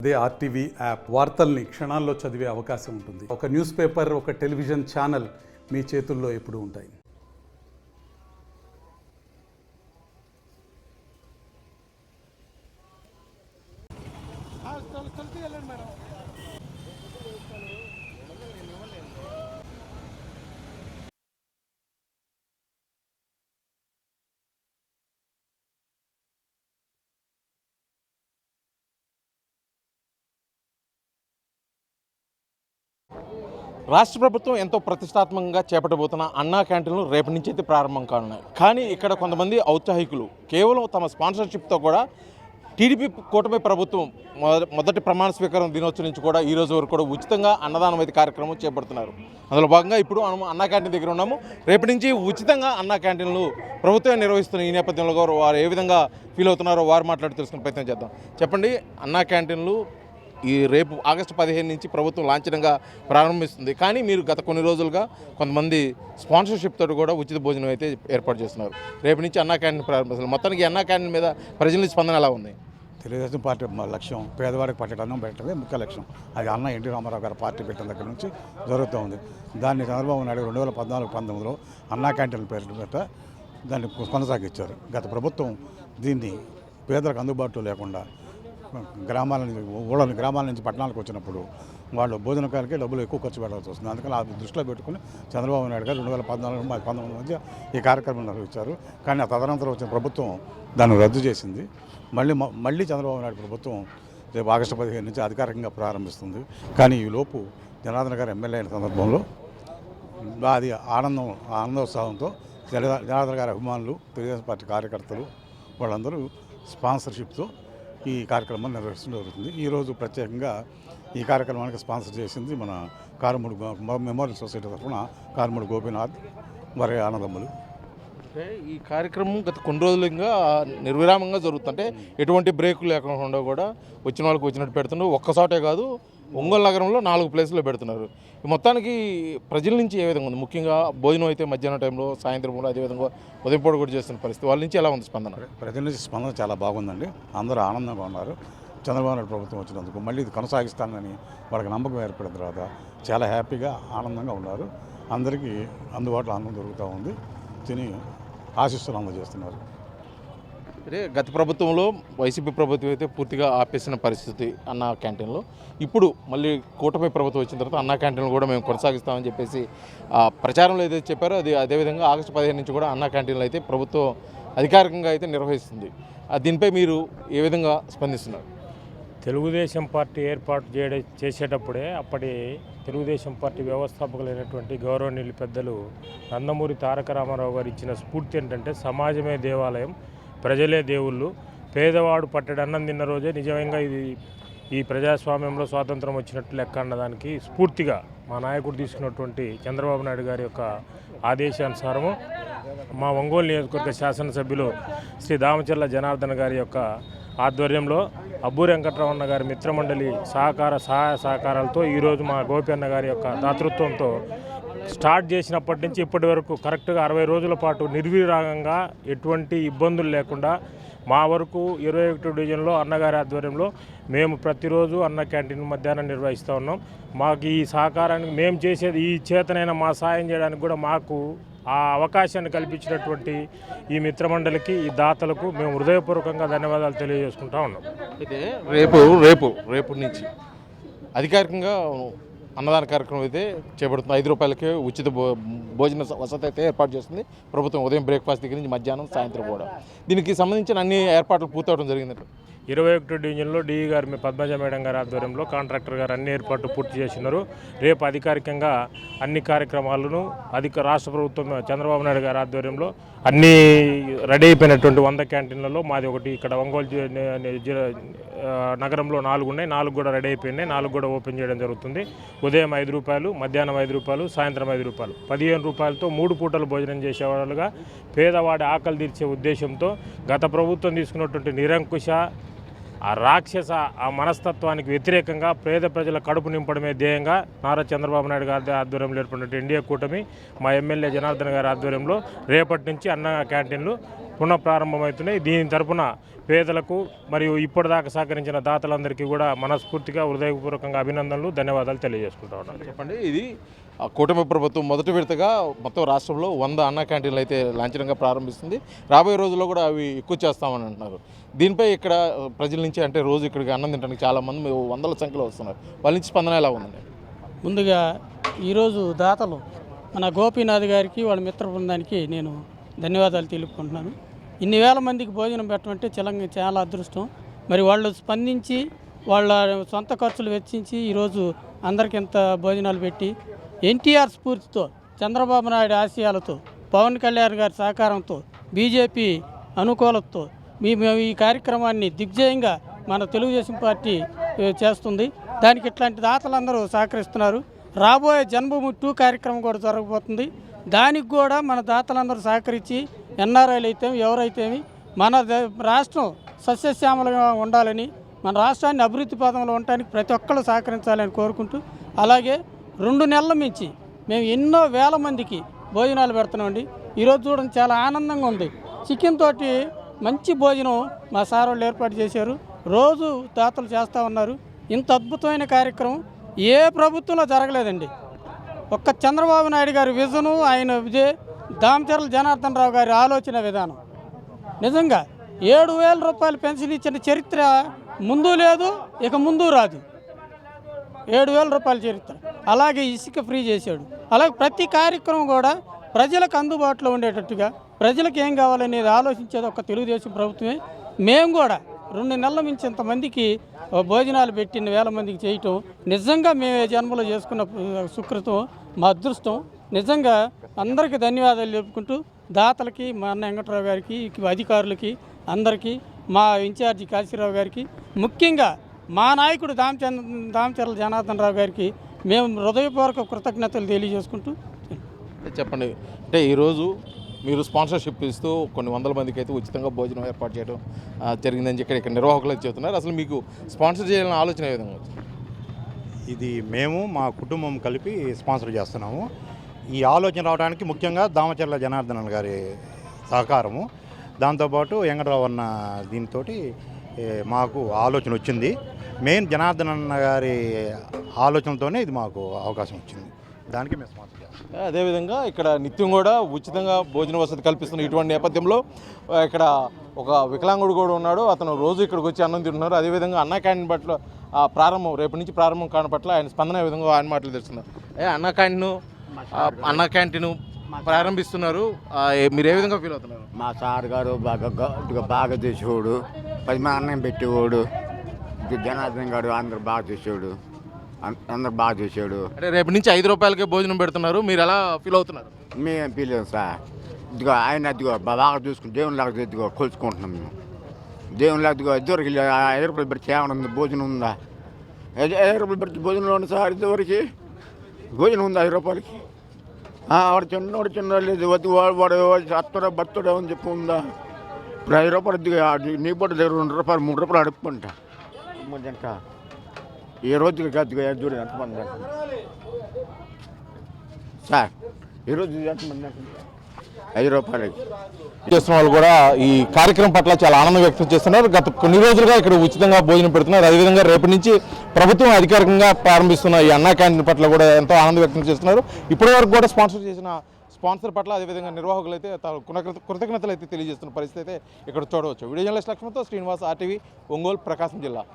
అదే RTV app వార్తల్ని క్షణాల్లో చదివే అవకాశం ఉంటుంది. ఒక న్యూస్ పేపర్, ఒక టెలివిజన్ ఛానల్ మీ చేతుల్లో ఎప్పుడూ ఉంటాయి. రాష్ట్ర ప్రభుత్వం ఎంతో ప్రతిష్టాత్మకంగా చేపట్టబోతున్న అన్నా క్యాంటీన్లు రేపటి నుంచి అయితే ప్రారంభం కానున్నాయి. కానీ ఇక్కడ కొంతమంది ఔత్సాహికులు కేవలం తమ స్పాన్సర్షిప్తో కూడా టీడీపీ కూటమి ప్రభుత్వం మొదటి ప్రమాణ స్వీకారం దినోత్సవం నుంచి కూడా ఈ రోజు వరకు కూడా ఉచితంగా అన్నదానం అయితే కార్యక్రమం చేపడుతున్నారు. అందులో భాగంగా ఇప్పుడు మనం అన్నా క్యాంటీన్ దగ్గర ఉన్నాము. రేపటి నుంచి ఉచితంగా అన్నా క్యాంటీన్లు ప్రభుత్వం నిర్వహిస్తున్న ఈ నేపథ్యంలో వారు ఏ విధంగా ఫీల్ అవుతున్నారో వారు మాట్లాడి తెలుసుకునే ప్రయత్నం చేద్దాం. చెప్పండి, అన్నా క్యాంటీన్లు ఈ రేపు ఆగస్టు 15 నుంచి ప్రభుత్వం లాంఛనంగా ప్రారంభిస్తుంది. కానీ మీరు గత కొన్ని రోజులుగా కొంతమంది స్పాన్సర్షిప్ తోటి కూడా ఉచిత భోజనం అయితే ఏర్పాటు చేస్తున్నారు. రేపు నుంచి అన్నా క్యాంటీన్ ప్రారంభిస్తున్నారు. మొత్తానికి అన్నా క్యాంటీన్ మీద ప్రజల నుంచి స్పందన ఎలా ఉంది? తెలుగుదేశం పార్టీ లక్ష్యం పేదవాడికి పట్టడం అన్నం పెట్టడమే ముఖ్య లక్ష్యం. అది అన్న ఎన్టీ రామారావు గారు పార్టీ పెట్టిన దగ్గర నుంచి జరుగుతూ ఉంది. దాన్ని చంద్రబాబు నాయుడు 2014-19లో అన్నా క్యాంటీన్ల పేరు పెట్ట దాన్ని కొనసాగించారు. గత ప్రభుత్వం దీన్ని పేదలకు అందుబాటులో లేకుండా గ్రామాల నుంచి పట్టణాలకు వచ్చినప్పుడు వాళ్ళు భోజనకాలకే డబ్బులు ఎక్కువ ఖర్చు పెట్టాల్సి వస్తుంది. అందుకని ఆ దృష్టిలో పెట్టుకుని చంద్రబాబు నాయుడు గారు 2014-19 మధ్య ఈ కార్యక్రమం నిర్వహించారు. కానీ ఆ తదనంతరం వచ్చిన ప్రభుత్వం దాన్ని రద్దు చేసింది. మళ్ళీ చంద్రబాబు నాయుడు ప్రభుత్వం రేపు ఆగస్టు 15 నుంచి అధికారికంగా ప్రారంభిస్తుంది. కానీ ఈ లోపు జనార్దన్ గారు ఎమ్మెల్యే అయిన సందర్భంలో అది ఆనందోత్సాహంతో జనార్దన్ గారి అభిమానులు, తెలుగుదేశం పార్టీ కార్యకర్తలు వాళ్ళందరూ స్పాన్సర్షిప్తో ఈ కార్యక్రమాన్ని నిర్వహించడం జరుగుతుంది. ఈరోజు ప్రత్యేకంగా ఈ కార్యక్రమానికి స్పాన్సర్ చేసింది మన కారుమూడి మెమోరియల్ సొసైటీ తరఫున కారుమూడి గోపీనాథ్ వారి ఆనందములు. ఈ కార్యక్రమం గత కొన్ని రోజులుగా నిర్విరామంగా జరుగుతుంటే ఎటువంటి బ్రేకులు లేకుండా కూడా వచ్చిన వాళ్ళకి వచ్చినట్టు పెడుతున్నారు. ఒక్కసాటే కాదు, ఒంగోలు నగరంలో 4 ప్లేసుల్లో పెడుతున్నారు. మొత్తానికి ప్రజల నుంచి ఏ విధంగా ఉంది? ముఖ్యంగా భోజనం అయితే మధ్యాహ్నం టైంలో, సాయంత్రంలో, అదేవిధంగా ఉదయం పూట కూడా చేస్తున్న పరిస్థితి. వాళ్ళ నుంచి ఎలా ఉంది స్పందన? ప్రజల నుంచి స్పందన చాలా బాగుందండి. అందరూ ఆనందంగా ఉన్నారు. చంద్రబాబు నాయుడు ప్రభుత్వం వచ్చినందుకు మళ్ళీ ఇది కొనసాగిస్తానని వాళ్ళకి నమ్మకం ఏర్పడిన తర్వాత చాలా హ్యాపీగా ఆనందంగా ఉన్నారు. అందరికీ అందుబాటులో ఆనందం దొరుకుతూ ఉంది. తిని ఆశీస్సులు అందజేస్తున్నారు. అదే గత ప్రభుత్వంలో వైసీపీ ప్రభుత్వం అయితే పూర్తిగా ఆపేసిన పరిస్థితి అన్నా క్యాంటీన్లో. ఇప్పుడు మళ్ళీ కూటమి ప్రభుత్వం వచ్చిన తర్వాత అన్నా క్యాంటీన్లు కూడా మేము కొనసాగిస్తామని చెప్పేసి ప్రచారంలో ఏదైతే చెప్పారో అది అదేవిధంగా ఆగస్టు 15 నుంచి కూడా అన్నా క్యాంటీన్లు అయితే ప్రభుత్వం అధికారికంగా అయితే నిర్వహిస్తుంది. దీనిపై మీరు ఏ విధంగా స్పందిస్తున్నారు? తెలుగుదేశం పార్టీ ఏర్పాటు చేసేటప్పుడే అప్పటి తెలుగుదేశం పార్టీ వ్యవస్థాపకులైనటువంటి గౌరవనీయులు పెద్దలు నందమూరి తారక రామారావు గారు ఇచ్చిన స్ఫూర్తి ఏంటంటే సమాజమే దేవాలయం, ప్రజలే దేవుళ్ళు, పేదవాడు పట్టెడు అన్నం తిన్న రోజే నిజంగా ఇది ఈ ప్రజాస్వామ్యంలో స్వాతంత్రం వచ్చినట్టు లెక్క అన్నదానికి స్ఫూర్తిగా మా నాయకుడు తీసుకున్నటువంటి చంద్రబాబు నాయుడు గారి యొక్క ఆదేశానుసారము మా ఒంగోలు నియోజకవర్గ శాసనసభ్యులు శ్రీ దామచర్ల జనార్దన్ గారి యొక్క ఆధ్వర్యంలో అబ్బూరి వెంకటరమణ గారి మిత్రమండలి సహాయ సహకారాలతో ఈరోజు మా గోపి అన్న గారి యొక్క దాతృత్వంతో స్టార్ట్ చేసినప్పటి నుంచి ఇప్పటి వరకు కరెక్ట్గా 60 రోజుల పాటు నిర్విరాగంగా ఎటువంటి ఇబ్బందులు లేకుండా మా వరకు 21 డివిజన్లో అన్నగారి ఆధ్వర్యంలో మేము ప్రతిరోజు అన్న క్యాంటీన్ మధ్యాహ్నం నిర్వహిస్తూ ఉన్నాం. మాకు ఈ సహకారానికి మేము చేసేది ఈ చేతనైనా మా సాయం చేయడానికి కూడా మాకు ఆ అవకాశాన్ని కల్పించినటువంటి ఈ మిత్రమండలికి, ఈ దాతలకు మేము హృదయపూర్వకంగా ధన్యవాదాలు తెలియజేసుకుంటా ఉన్నాం. అయితే రేపు నుంచి అధికారికంగా అన్నదాన కార్యక్రమం అయితే చేపడుతుంది. 5 రూపాయలకే ఉచిత భోజన వసతి అయితే ఏర్పాటు చేస్తుంది ప్రభుత్వం. ఉదయం బ్రేక్ఫాస్ట్ దగ్గర నుంచి మధ్యాహ్నం, సాయంత్రం కూడా. దీనికి సంబంధించిన అన్ని ఏర్పాట్లు పూర్తవడం జరిగింది. 21 డివిజన్లో డిఈ గారు పద్మజ మేడం గారి ఆధ్వర్యంలో కాంట్రాక్టర్ గారు అన్ని ఏర్పాట్లు పూర్తి చేసినారు. రేపు అధికారికంగా అన్ని కార్యక్రమాలను రాష్ట్ర ప్రభుత్వం చంద్రబాబు నాయుడు గారి ఆధ్వర్యంలో అన్నీ రెడీ అయిపోయినటువంటి 100 క్యాంటీన్లలో మాది ఒకటి ఇక్కడ ఒంగోలు నగరంలో 4 ఉన్నాయి. 4 కూడా రెడీ అయిపోయినాయి. 4 కూడా ఓపెన్ చేయడం జరుగుతుంది. ఉదయం 5 రూపాయలు, మధ్యాహ్నం 5 రూపాయలు, సాయంత్రం 5 రూపాయలు, 15 రూపాయలతో 3 పూటలు భోజనం చేసేవాళ్ళుగా పేదవాడి ఆకలి తీర్చే ఉద్దేశంతో గత ప్రభుత్వం తీసుకున్నటువంటి నిరంకుశ ఆ రాక్షస ఆ మనస్తత్వానికి వ్యతిరేకంగా పేద ప్రజల కడుపు నింపడమే ధ్యేయంగా నారా చంద్రబాబు నాయుడు గారి ఆధ్వర్యంలో ఏర్పడినటువంటి ఎన్డీఏ కూటమి మా ఎమ్మెల్యే జనార్దన్ గారి ఆధ్వర్యంలో రేపటి నుంచి అన్న క్యాంటీన్లు పునఃప్రారంభమవుతున్నాయి. దీని తరపున పేదలకు మరియు ఇప్పటిదాకా సహకరించిన దాతలందరికీ కూడా మనస్ఫూర్తిగా హృదయపూర్వకంగా అభినందనలు, ధన్యవాదాలు తెలియజేసుకుంటా ఉన్నాను. చెప్పండి, ఇది కూటమి ప్రభుత్వం మొదటి విడతగా మొత్తం రాష్ట్రంలో 100 అన్నా క్యాంటీన్లు అయితే లాంఛనంగా ప్రారంభిస్తుంది. రాబోయే రోజుల్లో కూడా అవి ఎక్కువ చేస్తామని అంటున్నారు. దీనిపై ఇక్కడ ప్రజల నుంచి, అంటే రోజు ఇక్కడికి అన్నం తినడానికి చాలామంది వందల సంఖ్యలో వస్తున్నారు. వాళ్ళ నుంచి స్పందన ఎలా ఉందండి? ముందుగా ఈరోజు దాతలు మన గోపీనాథ్ గారికి వాళ్ళ మిత్ర బృందానికి నేను ధన్యవాదాలు తెలుపుకుంటున్నాను. ఇన్ని వేల మందికి భోజనం పెట్టమంటే చాలా అదృష్టం. మరి వాళ్ళు స్పందించి వాళ్ళ సొంత ఖర్చులు వెచ్చించి ఈరోజు అందరికి ఇంత భోజనాలు పెట్టి ఎన్టీఆర్ స్ఫూర్తితో, చంద్రబాబు నాయుడు ఆశయాలతో, పవన్ కళ్యాణ్ గారి సహకారంతో, బీజేపీ అనుకూలతతో మేము ఈ కార్యక్రమాన్ని దిగ్విజయంగా మన తెలుగుదేశం పార్టీ చేస్తుంది. దానికి ఇట్లాంటి దాతలందరూ సహకరిస్తున్నారు. రాబోయే జన్మభూమి 2 కార్యక్రమం కూడా జరగబోతుంది. దానికి కూడా మన దాతలందరూ సహకరించి ఎన్ఆర్ఐలు అయితే ఎవరైతేమి మన రాష్ట్రం సస్యశ్యామలంగా ఉండాలని, మన రాష్ట్రాన్ని అభివృద్ధి పదంలో ఉండటానికి ప్రతి ఒక్కళ్ళు సహకరించాలని కోరుకుంటూ, అలాగే 2 నెలల నుంచి మేము ఎన్నో వేల మందికి భోజనాలు పెడుతున్నామండి. ఈరోజు చూడండి, చాలా ఆనందంగా ఉంది. చికెన్ తోటి మంచి భోజనం మా సార్ వాళ్ళు ఏర్పాటు చేశారు. రోజు దాతలు చేస్తూ ఉన్నారు. ఇంత అద్భుతమైన కార్యక్రమం ఏ ప్రభుత్వంలో జరగలేదండి. ఒక్క చంద్రబాబు నాయుడు గారి విజను, ఆయన దామచర్ల జనార్దన్ రావు గారి ఆలోచన విధానం, నిజంగా 7,000 రూపాయలు పెన్షన్ ఇచ్చిన చరిత్ర ముందు లేదు, ఇక ముందు రాదు. 7,000 రూపాయల చరిత్ర. అలాగే ఇసుక ఫ్రీ చేశాడు. అలాగే ప్రతి కార్యక్రమం కూడా ప్రజలకు అందుబాటులో ఉండేటట్టుగా, ప్రజలకు ఏం కావాలనేది ఆలోచించేది ఒక తెలుగుదేశం ప్రభుత్వమే. మేము కూడా 2 నెలల నుంచి ఇంతమందికి భోజనాలు పెట్టిన వేల మందికి చేయటం నిజంగా మేము జన్మలో చేసుకున్న సుకృతం, మా అదృష్టం. నిజంగా అందరికీ ధన్యవాదాలు చెప్పుకుంటూ, దాతలకి, మా అన్న వెంకటరావు గారికి, అధికారులకి, అందరికీ, మా ఇన్ఛార్జి కాశీరావు గారికి, ముఖ్యంగా మా నాయకుడు దామచర్ల జనార్దన్ రావు గారికి మేము హృదయపూర్వక కృతజ్ఞతలు తెలియజేసుకుంటూ. చెప్పండి, అంటే ఈరోజు మీరు స్పాన్సర్షిప్ ఇస్తూ కొన్ని వందల మందికి అయితే ఉచితంగా భోజనం ఏర్పాటు చేయడం జరిగిందని చెప్పి ఇక్కడ నిర్వాహకులు అయితే చెబుతున్నారు. అసలు మీకు స్పాన్సర్ చేయాలన్న ఆలోచన ఏ విధంగా వచ్చింది? ఇది మేము మా కుటుంబం కలిపి స్పాన్సర్ చేస్తున్నాము. ఈ ఆలోచన రావడానికి ముఖ్యంగా దామచర్ల జనార్దన్ గారి సహకారము, దాంతోపాటు వెంకటరావు అన్న దీంతో మాకు ఆలోచన వచ్చింది. మెయిన్ జనార్దన్ అన్న గారి ఆలోచనతోనే ఇది మాకు అవకాశం వచ్చింది. దానికి మేము స్పాన్సర్ చేస్తాం. అదేవిధంగా ఇక్కడ నిత్యం కూడా ఉచితంగా భోజన వసతి కల్పిస్తున్న ఇటువంటి నేపథ్యంలో ఇక్కడ ఒక వికలాంగుడు కూడా ఉన్నాడు. అతను రోజు ఇక్కడికి వచ్చి అన్నం తింటున్నారు. అదేవిధంగా అన్నా క్యాంటీన్ పట్ల ప్రారంభం, రేపటి నుంచి ప్రారంభం కాని పట్ల ఆయన స్పందన విధంగా ఆయన మాటలు తెలుస్తున్నారు. అన్నా క్యాంటీన్ ప్రారంభిస్తున్నారు, మీరు ఏ విధంగా ఫీల్ అవుతున్నారు? మా సార్ గారు బాగా చేసేవాడు, 10 మంది అన్నం పెట్టేవాడు. జనార్దన్ గారు అందరు బాగా చేసేవాడు, అందరు బాగా చేసాడు. అంటే రేపు నుంచి 5 రూపాయలకే భోజనం పెడుతున్నారు, మీరు ఎలా ఫీల్ అవుతున్నారు? మేము ఫీల్ అయ్యాం సార్. ఇదిగో ఆయన ఇదిగో బాగా చూసుకుని దేవునిలాగా ఇదిగో కొలుచుకుంటున్నాం మేము. దేవునిలాగా ఇదిగో ఇదివరకు 5 రూపాయలు పెడితే ఏమైనా ఉంది, భోజనం ఉందా? 5 రూపాయలు పెడితే భోజనం ఉంది సార్. ఇదివరకు భోజనం ఉందా 5 రూపాయలకి? వాడు చిన్న లేదు, వాడు అత్తడా బత్తడా అని చెప్పి ఉందా? ఇప్పుడు 5 రూపాయలు నీ పొట్ట దగ్గర 2 రూపాయలు 3 రూపాయలు అడుపుకుంట ఈ రోజుకి కాదు చూడు ఎంతమంది సార్. ఈరోజు ఎంతమంది 5 రూపాయలకి చేస్తున్న వాళ్ళు కూడా ఈ కార్యక్రమం పట్ల చాలా ఆనందం వ్యక్తం చేస్తున్నారు. గత కొన్ని రోజులుగా ఇక్కడ ఉచితంగా భోజనం పెడుతున్నారు. అదేవిధంగా రేపటి నుంచి ప్రభుత్వం అధికారికంగా ప్రారంభిస్తున్న ఈ అన్నా క్యాంటీన్ పట్ల కూడా ఎంతో ఆనందం వ్యక్తం చేస్తున్నారు. ఇప్పటి వరకు కూడా స్పాన్సర్ చేసిన స్పాన్సర్ పట్ల అదేవిధంగా నిర్వాహకులు అయితే కృతజ్ఞతలు అయితే తెలియజేస్తున్న పరిస్థితి అయితే ఇక్కడ చూడవచ్చు. వీడియో జర్నలిస్ట్ లక్ష్మణ్తో శ్రీనివాస్, RTV, ఒంగోలు, ప్రకాశం జిల్లా.